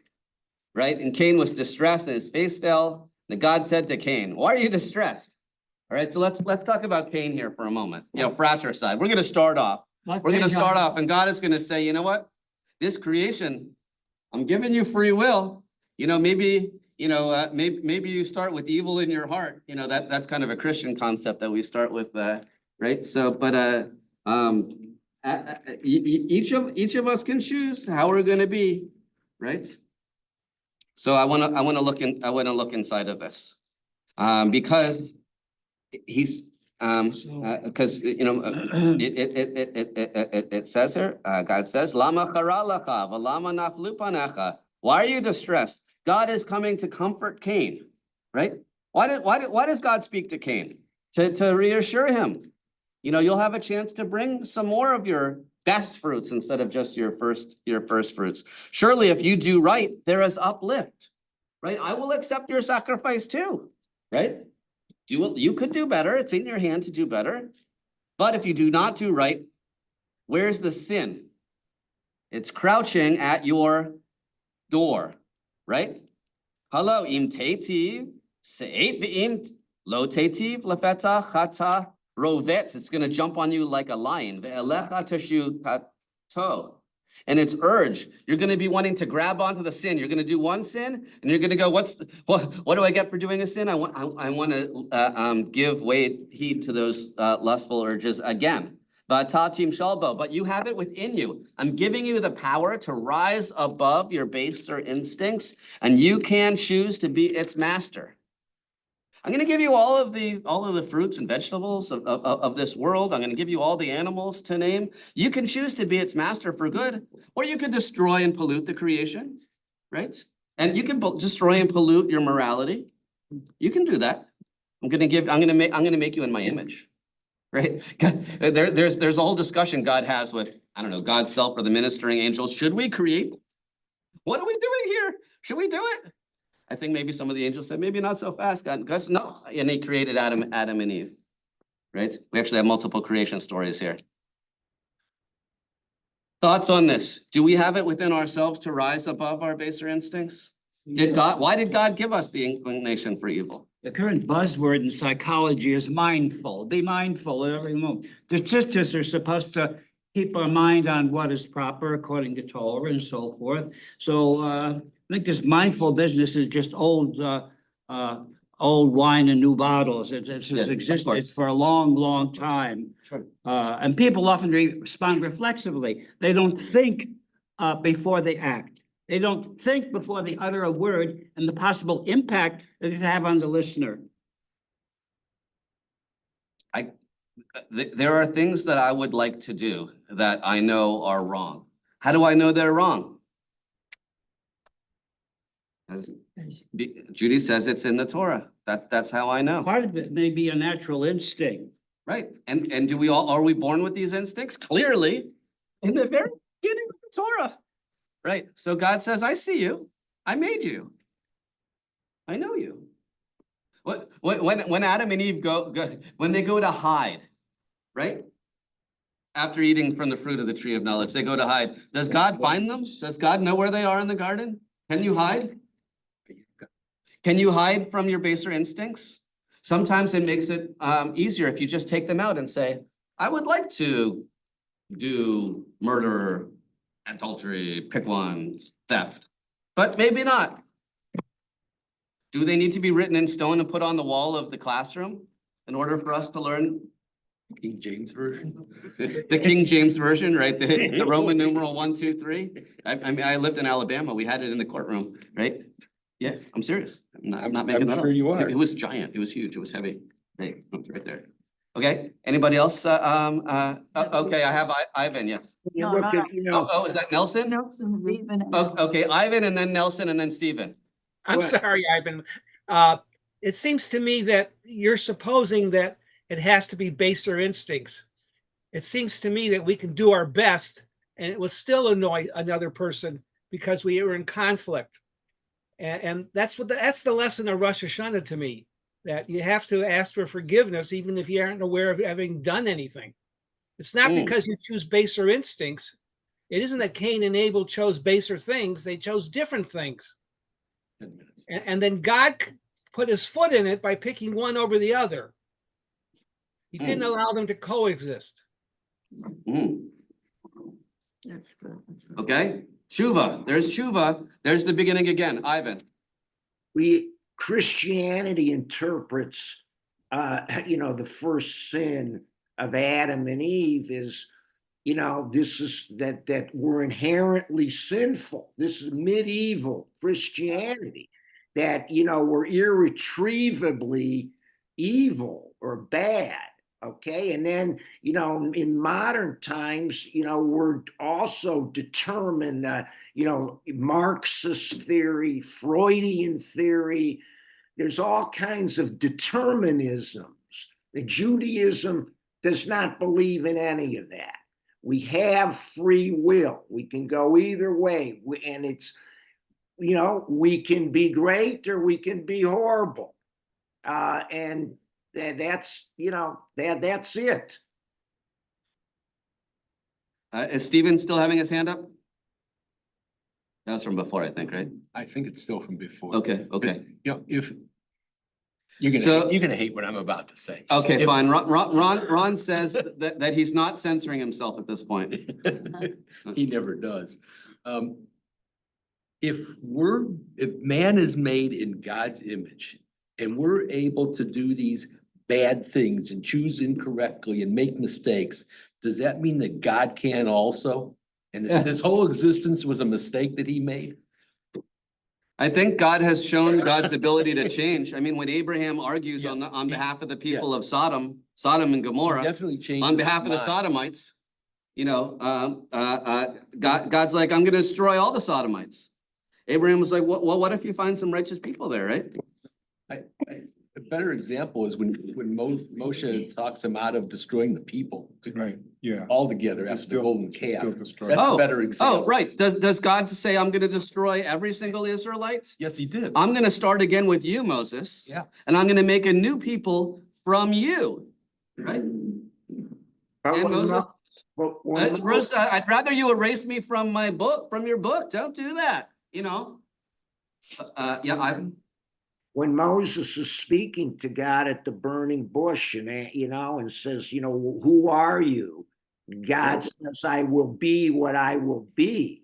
Right? And Cain was distressed and his face fell. And God said to Cain, "Why are you distressed?" All right, so let's talk about Cain here for a moment. Fratricide. We're going to start off. And God is going to say, you know what? This creation, I'm giving you free will. Maybe you start with evil in your heart. That's kind of a Christian concept that we start with, right? So, but each of us can choose how we're going to be, right? So I want to look inside of this, because he's because it says here, God says, "Lama chara lecha v'lama naflu panecha." Why are you distressed? God is coming to comfort Cain, right? Why does God speak to Cain? To reassure him. You'll have a chance to bring some more of your best fruits instead of just your first fruits. Surely, if you do right, there is uplift, right? I will accept your sacrifice too, right? You could do better. It's in your hand to do better. But if you do not do right, where's the sin? It's crouching at your door, right? Hello, im tetiv, se'et be'im lo tetiv, lefeta chata rovetz. It's going to jump on you like a lion. Ve'elecha teshu kato. And its urge, you're going to be wanting to grab onto the sin. You're going to do one sin, and you're going to go, what do I get for doing a sin? I want to give heed to those lustful urges again. But you have it within you. I'm giving you the power to rise above your baser instincts, and you can choose to be its master. I'm going to give you all of the fruits and vegetables of this world. I'm going to give you all the animals to name. You can choose to be its master for good, or you can destroy and pollute the creation, right? And you can destroy and pollute your morality. You can do that. I'm going to make you in my image, right? There's a whole discussion God has with, I don't know, God's self or the ministering angels. Should we create? What are we doing here? Should we do it? I think maybe some of the angels said, maybe not so fast, God. Because no, and he created Adam and Eve, right? We actually have multiple creation stories here. Thoughts on this? Do we have it within ourselves to rise above our baser instincts? Why did God give us the inclination for evil? The current buzzword in psychology is mindful. Be mindful at every moment. The statistics are supposed to keep our mind on what is proper according to Torah and so forth. So I think this mindful business is just old wine in new bottles. It's existed for a long, long time. Sure. And people often respond reflexively. They don't think before they act. They don't think before they utter a word and the possible impact that it have on the listener. There are things that I would like to do that I know are wrong. How do I know they're wrong? As Judy says, it's in the Torah. That's how I know. Part of it may be a natural instinct. Right. And are we born with these instincts? Clearly, in the very beginning of the Torah. Right. So God says, I see you. I made you. I know you. When Adam and Eve when they go to hide, right? After eating from the fruit of the tree of knowledge, they go to hide. Does God find them? Does God know where they are in the garden? Can you hide? Can you hide from your baser instincts? Sometimes it makes it easier if you just take them out and say, I would like to do murder, adultery, pick one, theft, but maybe not. Do they need to be written in stone and put on the wall of the classroom in order for us to learn King James Version. the King James Version, right? The Roman numeral 1, 2, 3. I mean, I lived in Alabama. We had it in the courtroom, right? Yeah, I'm serious. I'm not making that up. sure you are. It was giant. It was huge. It was heavy. Hey, it's right there. Okay, anybody else? Okay, I have Ivan, yes. You No, look no, at, you know, Oh, is that Nelson? Nelson, Stephen, and- Okay, Ivan and then Nelson and then Stephen. I'm What? sorry, Ivan. It seems to me that you're supposing that it has to be baser instincts. It seems to me that we can do our best and it will still annoy another person because we are in conflict. And that's the lesson of Rosh Hashanah to me, that you have to ask for forgiveness even if you aren't aware of having done anything. It's not because you choose baser instincts. It isn't that Cain and Abel chose baser things. They chose different things. And then God put his foot in it by picking one over the other. He didn't allow them to coexist. Mm. That's good. That's good. Okay, Shuva, there's Shuva. There's the beginning again, Ivan. Christianity interprets, you know, the first sin of Adam and Eve is, you know, this is that we're inherently sinful. This is medieval Christianity, that, you know, we're irretrievably evil or bad. Okay. And then, you know, in modern times, you know, we're also determined, you know, Marxist theory, Freudian theory. There's all kinds of determinisms. The Judaism does not believe in any of that. We have free will. We can go either way. And it's, you know, we can be great or we can be horrible. And that's, you know, that's it. Is Stephen still having his hand up? That was from before, I think, right? I think it's still from before. Okay, okay. You know, if So- you're gonna hate what I'm about to say. Okay, If- fine. Ron says that he's not censoring himself at this point. He never does. If man is made in God's image and we're able to do these bad things and choose incorrectly and make mistakes, does that mean that God can also? And this whole existence was a mistake that he made? I think God has shown God's ability to change. I mean, when Abraham argues on Yes. behalf of the people of Sodom and He Gomorrah, definitely changed. on behalf of the his mind. Sodomites, you know, God's like, I'm gonna destroy all the Sodomites. Abraham was like, well, what if you find some righteous people there, right? A better example is when Moshe talks him out of destroying the people. Right, yeah. Altogether after the Still- golden calf. still destroy. That's Oh, a better example. Oh, right. Does God say, I'm gonna destroy every single Israelite? Yes, he did. I'm gonna start again with you, Moses. Yeah. And I'm gonna make a new people from you, right? But And when Moses, Mo- but when Mo- Bruce, I'd rather you erase me from my book, from your book. Don't do that, you know? Yeah, when Moses is speaking to God at the burning bush and, you know, and says, you know, who are you? God says, I will be what I will be.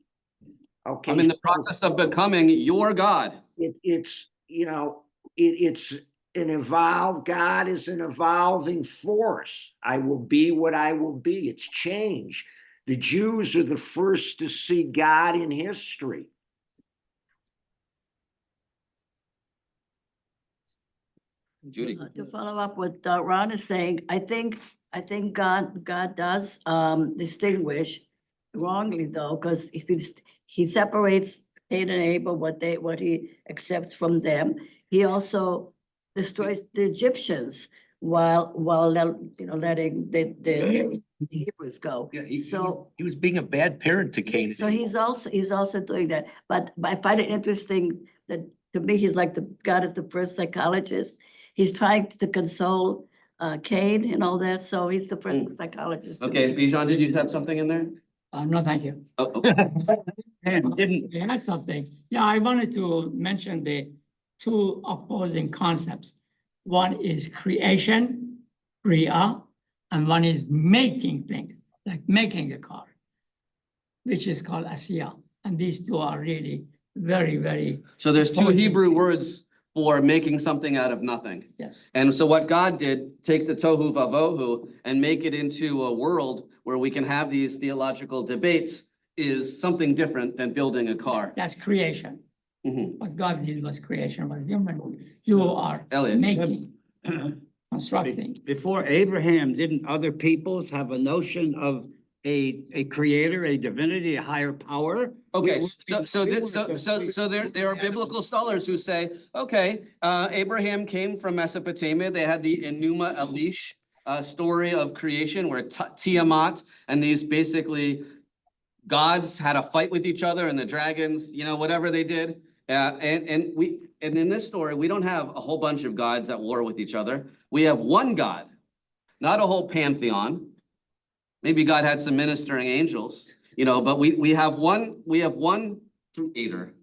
Okay. I'm in the so process of becoming your God. it's, you know, it's an evolved, God is an evolving force. I will be what I will be. It's change. The Jews are the first to see God in history. Judy. To follow up what Ron is saying, I think God does distinguish wrongly though, because if he separates Cain and Abel, what he accepts from them, he also destroys the Egyptians while you know letting the Hebrews go. Yeah, So he was being a bad parent to Cain. so he's also doing that. But I find it interesting that to me, he's like God is the first psychologist. He's trying to console Cain and all that, so he's the first psychologist. to Okay, me. Bijan, did you have something in there? No, thank you. Oh, okay. Didn't. I had something. Yeah, I wanted to mention the two opposing concepts. One is creation, Kriya, and one is making things, like making a car, which is called Asiya. And these two are really very, very. So there's two opposing. Hebrew words. for making something out of nothing. Yes. And so what God did, take the tohu vavohu and make it into a world where we can have these theological debates is something different than building a car. That's creation. Mhm. What God did was creation, what you are Elliot. making, constructing. Before Abraham, didn't other peoples have a notion of a creator, a divinity, a higher power? Okay, We- so there are biblical scholars who say, okay, Abraham came from Mesopotamia. They had the Enuma Elish story of creation where Tiamat and these basically gods had a fight with each other and the dragons, you know, whatever they did. And in this story, we don't have a whole bunch of gods at war with each other. We have one God, not a whole pantheon. Maybe God had some ministering angels, you know, but we have one creator.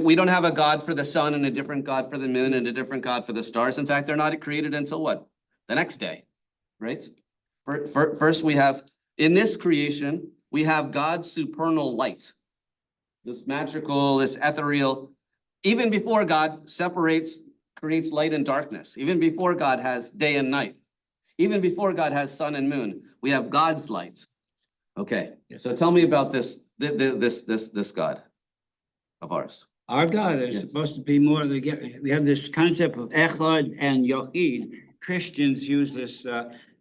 We don't have a God for the sun and a different God for the moon and a different God for the stars. In fact, they're not created until what? The next day, right? First, we have, in this creation, we have God's supernal light. This magical, this ethereal, even before God creates light and darkness, even before God has day and night, even before God has sun and moon, we have God's light. Okay, so tell me about this God of ours. Our God is supposed to be more, we have this concept of echad and yochid. Christians use this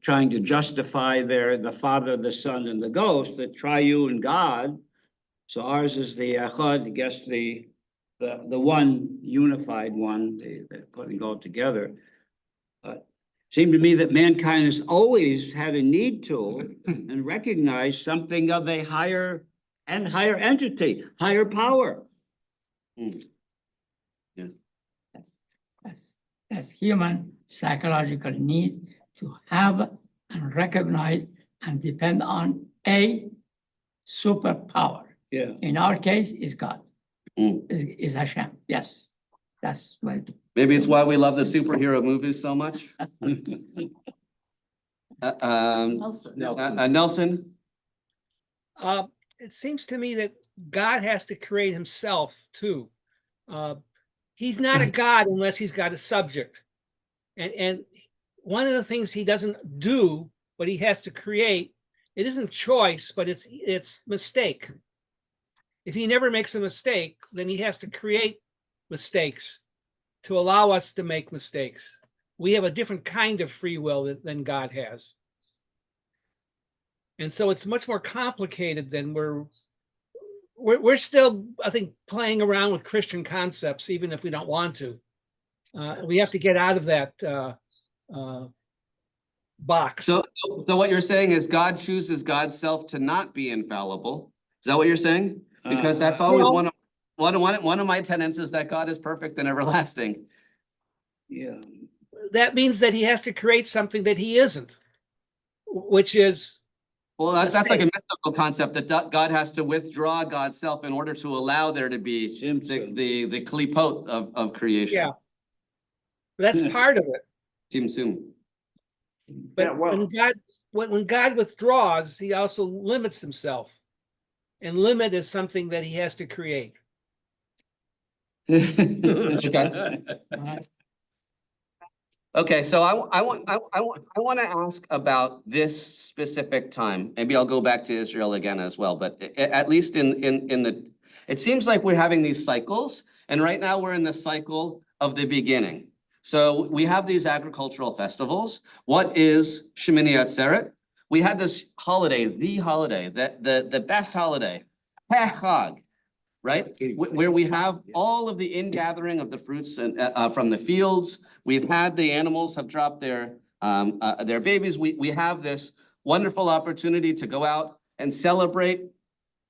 trying to justify the Father, the Son, and the Ghost, the triune God. So ours is the echad, I guess the one unified one, the putting all together. Seemed to me that mankind has always had a need to and recognized something of a higher entity, higher power. Yes. That's human psychological need to have and recognize and depend on a superpower. Yeah. In our case, is God, is Hashem. Yes, that's what. Maybe it's why we love the superhero movies so much. Nelson? It seems to me that God has to create himself too. He's not a God unless he's got a subject. And one of the things he doesn't do, but he has to create, it isn't choice, but it's mistake. If he never makes a mistake, then he has to create mistakes to allow us to make mistakes. We have a different kind of free will than God has. And so it's much more complicated than we're still, I think, playing around with Christian concepts, even if we don't want to. We have to get out of that box. So what you're saying is God chooses God's self to not be infallible. Is that what you're saying? Because that's always one of my tenets is that God is perfect and everlasting. Yeah. That means that he has to create something that he isn't, which is. Well, that's like a mystical concept that God has to withdraw God's self in order to allow there to be the klipot of creation. Yeah, that's part of it. Tzimtzum. But Yeah, well- when God withdraws, he also limits himself, and limit is something that he has to create. Okay, so I want to ask about this specific time. Maybe I'll go back to Israel again as well, but at least in the, it seems like we're having these cycles, and right now we're in the cycle of the beginning. So we have these agricultural festivals. What is Shemini Atzeret? We had this holiday, the best holiday, Chag, right? Where we have all of the ingathering of the fruits and from the fields. We've had the animals have dropped their babies. We have this wonderful opportunity to go out and celebrate,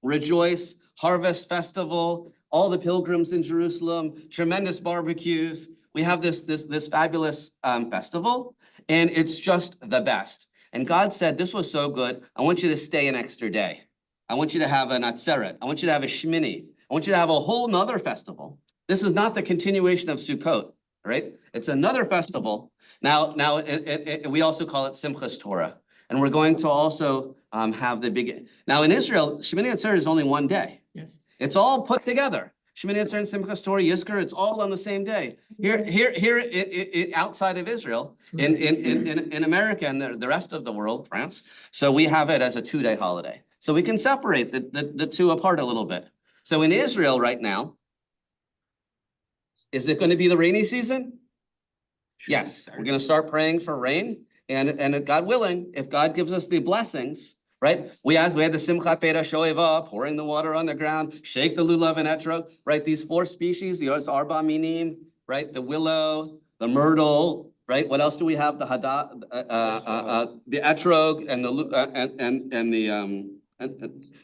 rejoice, harvest festival, all the pilgrims in Jerusalem, tremendous barbecues. We have this fabulous festival, and it's just the best. And God said, this was so good, I want you to stay an extra day. I want you to have an Atzeret. I want you to have a Shmini. I want you to have a whole nother festival. This is not the continuation of Sukkot, right? It's another festival. Now we also call it Simchas Torah. And we're going to also have the big, now in Israel, Shemini Atzeret is only one day. Yes. It's all put together. Shemini Atzeret and Simchas Torah, Yizkor, it's all on the same day. Here, outside of Israel, in America and the rest of the world, France. So we have it as a 2-day holiday. So we can separate the two apart a little bit. So in Israel right now, is it going to be the rainy season? Yes, we're going to start praying for rain, and God willing, if God gives us the blessings, right? We had the Simchat Pera Shoeva, pouring the water on the ground, shake the lulav and etrog, right? These 4 species, the Arba Minim, right? The willow, the myrtle, right? What else do we have? The the etrog, and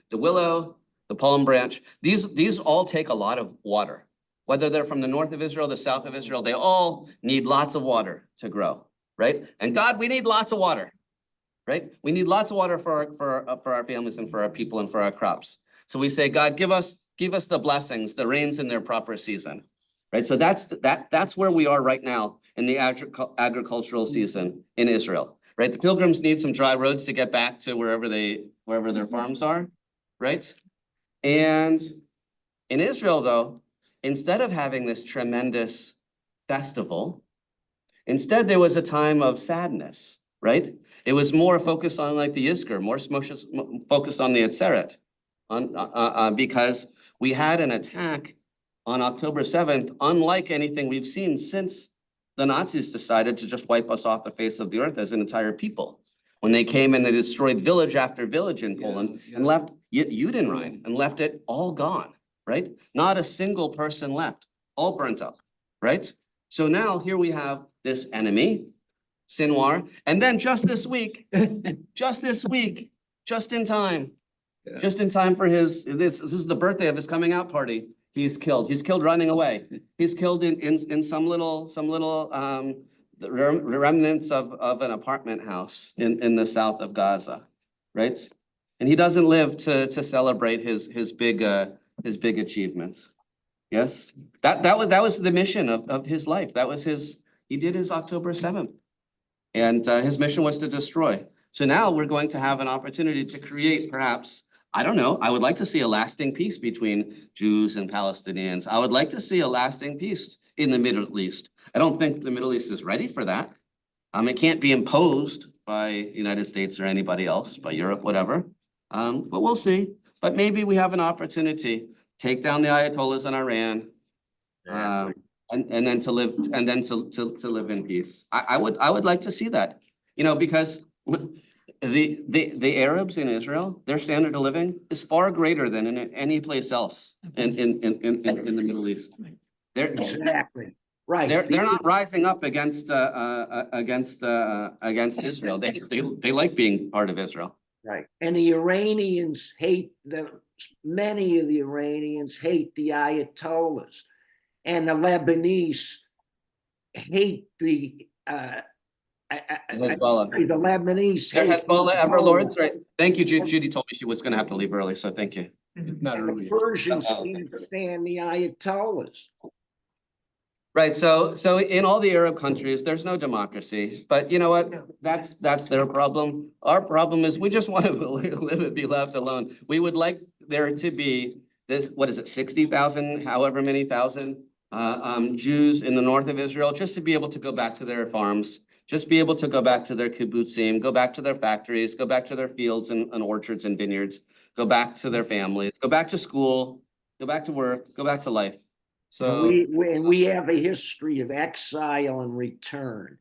the willow, the palm branch. These all take a lot of water. Whether they're from the north of Israel, the south of Israel, they all need lots of water to grow, right? And God, we need lots of water, right? We need lots of water for our families and for our people and for our crops. So we say, God, give us the blessings, the rains in their proper season, right? So that's where we are right now in the agricultural season in Israel, right? The pilgrims need some dry roads to get back to wherever their farms are, right? And in Israel, though, instead of having this tremendous festival, instead there was a time of sadness, right? It was more focused on like the Yizkor, more focused on the Atzeret, because we had an attack on October 7th, unlike anything we've seen since the Nazis decided to just wipe us off the face of the earth as an entire people. When they came and they destroyed village after village in Poland and left Judenrein and left it all gone. Right? Not a single person left, all burnt up, right? So now here we have this enemy, Sinwar, and then just this week, just in time for this is the birthday of his coming out party. He's killed running away. He's killed in some little the remnants of an apartment house in the south of Gaza, right? And he doesn't live to celebrate his big achievements. Yes, that was the mission of his life. He did his October 7th, and his mission was to destroy. So now we're going to have an opportunity to create, perhaps, I don't know, I would like to see a lasting peace between Jews and Palestinians. I would like to see a lasting peace in the Middle East. I don't think the Middle East is ready for that. It can't be imposed by the United States or anybody else, by Europe, whatever. But we'll see. But maybe we have an opportunity, take down the Ayatollahs in Iran, and then to live in peace. I would like to see that, because the Arabs in Israel, their standard of living is far greater than in any place else in the Middle East. Exactly. Right. They're not rising up against Israel. They like being part of Israel. Right. And the Iranians many of the Iranians hate the Ayatollahs, and the Lebanese hate the Hezbollah. The Lebanese They're hate Hezbollah Everlords, right? Thank you, Judy told me she was gonna have to leave early, so thank you. Not and the early. Persians can't stand the Ayatollahs. Right, so in all the Arab countries, there's no democracy, but you know what? That's their problem. Our problem is we just want to live and be left alone. We would like there to be this, 60,000, however many thousand Jews in the north of Israel, just to be able to go back to their farms, just be able to go back to their kibbutzim, go back to their factories, go back to their fields and orchards and vineyards, go back to their families, go back to school, go back to work, go back to life. So we have a history of exile and return.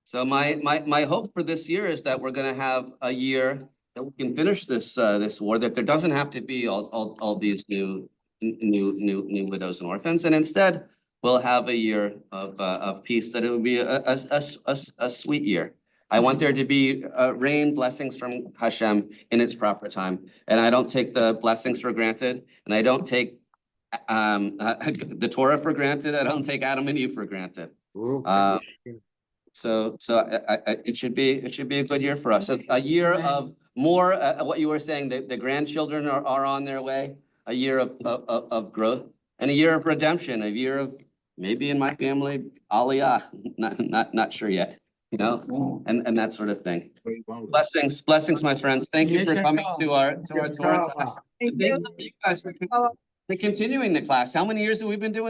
So my hope for this year is that we're going to have a year that we can finish this war, that there doesn't have to be all these new widows and orphans, and instead we'll have a year of peace. That it would be a sweet year. I want there to be rain, blessings from Hashem in its proper time, and I don't take the blessings for granted, and I don't take the Torah for granted. I don't take Adam and Eve for granted. So it should be a good year for us. So a year of more, what you were saying, the grandchildren are on their way, a year of growth, and a year of redemption, a year of maybe in my family, Aliyah, not sure yet. you know, and that sort of thing. Blessings, my friends. Thank you for coming to our Torah class. Thank you guys for continuing the class. How many years have we been doing